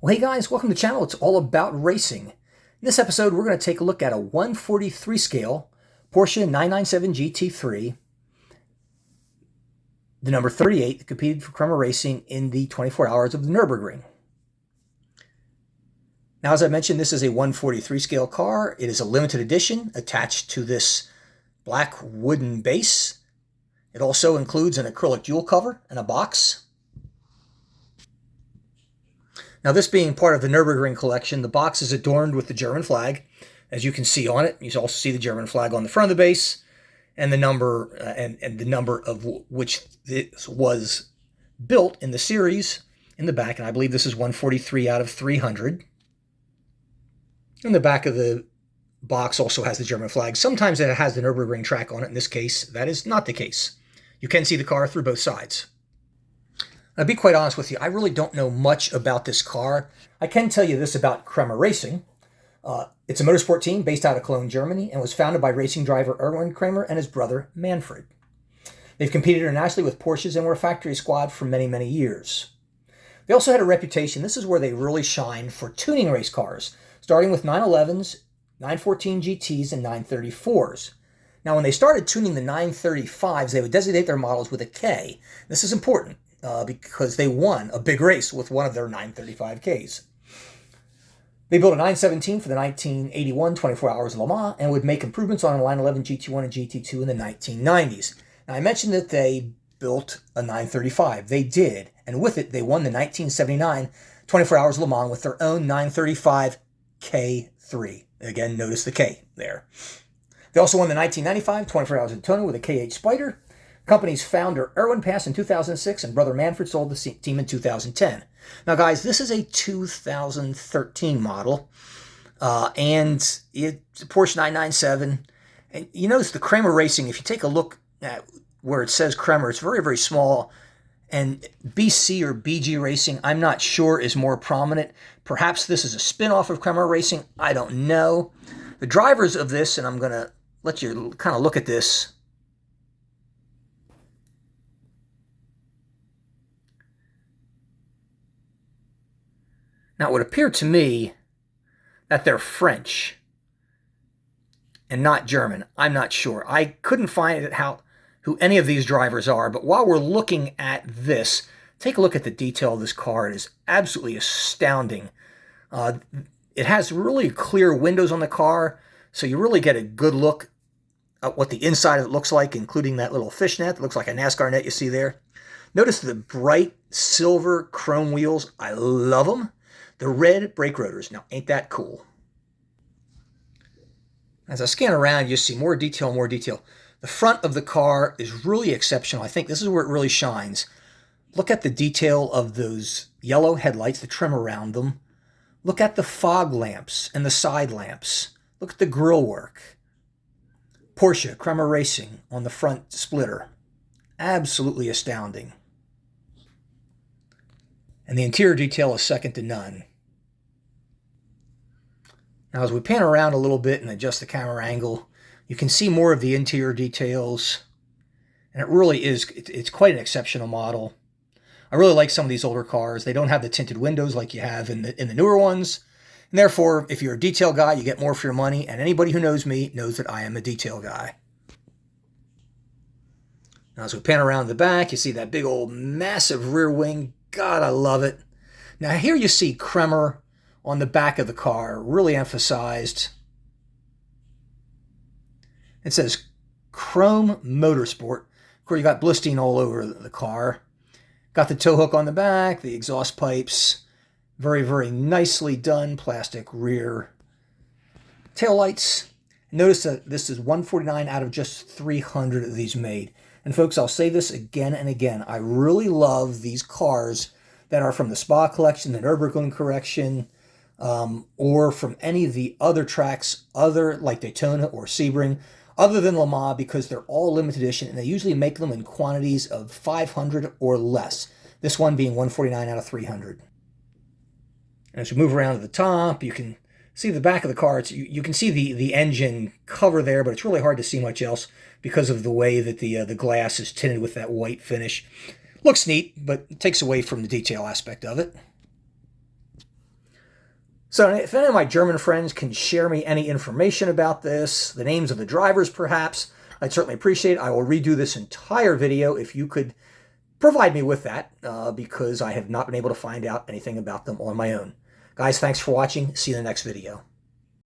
Well, hey guys, welcome to the channel. It's all about racing. In this episode, we're going to take a look at a 143 scale Porsche 997 GT3, the number 38 that competed for Kremer Racing in the 24 Hours of the Nürburgring. Now, as I mentioned, this is a 143 scale car. It is a limited edition attached to this black wooden base. It also includes an acrylic jewel cover and a box. Now, this being part of the Nürburgring collection, the box is adorned with the German flag, as you can see on it. You also see the German flag on the front of the base, and the number and the number of which this was built in the series in the back. And I believe this is 143 out of 300. And the back of the box also has the German flag. Sometimes it has the Nürburgring track on it. In this case, that is not the case. You can see the car through both sides. I'll be quite honest with you, I really don't know much about this car. I can tell you this about Kremer Racing. It's a motorsport team based out of Cologne, Germany, and was founded by racing driver Erwin Kremer and his brother Manfred. They've competed internationally with Porsches and were a factory squad for many, many years. They also had a reputation, this is where they really shine, for tuning race cars, starting with 911s, 914 GTs, and 934s. Now, when they started tuning the 935s, they would designate their models with a K. This is important. Because they won a big race with one of their 935Ks. They built a 917 for the 1981 24 Hours of Le Mans and would make improvements on a 911 GT1 and GT2 in the 1990s. Now, I mentioned that they built a 935. They did, and with it, they won the 1979 24 Hours of Le Mans with their own 935 K3. Again, notice the K there. They also won the 1995 24 Hours of Daytona with a K8 Spider. Company's founder, Erwin, passed in 2006, and brother Manfred sold the team in 2010. Now, guys, this is a 2013 model, and it's a Porsche 997. And you notice the Kremer Racing, if you take a look at where it says Kremer, it's very, very small. And BC or BG Racing, I'm not sure, is more prominent. Perhaps this is a spin-off of Kremer Racing. I don't know. The drivers of this, and I'm going to let you kind of look at this. Now, it would appear to me that they're French and not German. I'm not sure. I couldn't find who any of these drivers are, but while we're looking at this, take a look at the detail of this car. It is absolutely astounding. It has really clear windows on the car, so you really get a good look at what the inside of it looks like, including that little fishnet that looks like a NASCAR net you see there. Notice the bright silver chrome wheels. I love them. The red brake rotors. Now, ain't that cool? As I scan around, you see more detail, more detail. The front of the car is really exceptional. I think this is where it really shines. Look at the detail of those yellow headlights, the trim around them. Look at the fog lamps and the side lamps. Look at the grille work. Porsche, Kremer Racing on the front splitter. Absolutely astounding. And the interior detail is second to none. Now, as we pan around a little bit and adjust the camera angle, you can see more of the interior details. And it really is, it's quite an exceptional model. I really like some of these older cars. They don't have the tinted windows like you have in the newer ones. And therefore, if you're a detail guy, you get more for your money. And anybody who knows me knows that I am a detail guy. Now, as we pan around the back, you see that big old massive rear wing. God, I love it. Now, here you see Kremer on the back of the car, really emphasized. It says Chrome Motorsport. Of course, you got blistering all over the car. Got the tow hook on the back, the exhaust pipes. Very, very nicely done. Plastic rear taillights. Notice that this is 149 out of just 300 of these made. And folks, I'll say this again and again. I really love these cars that are from the Spark collection, the Nürburgring collection, or from any of the other tracks, like Daytona or Sebring, other than Le Mans, because they're all limited edition, and they usually make them in quantities of 500 or less. This one being 149 out of 300. And as we move around to the top, you can see the back of the car. You can see the engine cover there, but it's really hard to see much else because of the way that the glass is tinted with that white finish. Looks neat, but it takes away from the detail aspect of it. So if any of my German friends can share me any information about this, the names of the drivers perhaps, I'd certainly appreciate it. I will redo this entire video if you could provide me with that, because I have not been able to find out anything about them on my own. Guys, thanks for watching. See you in the next video.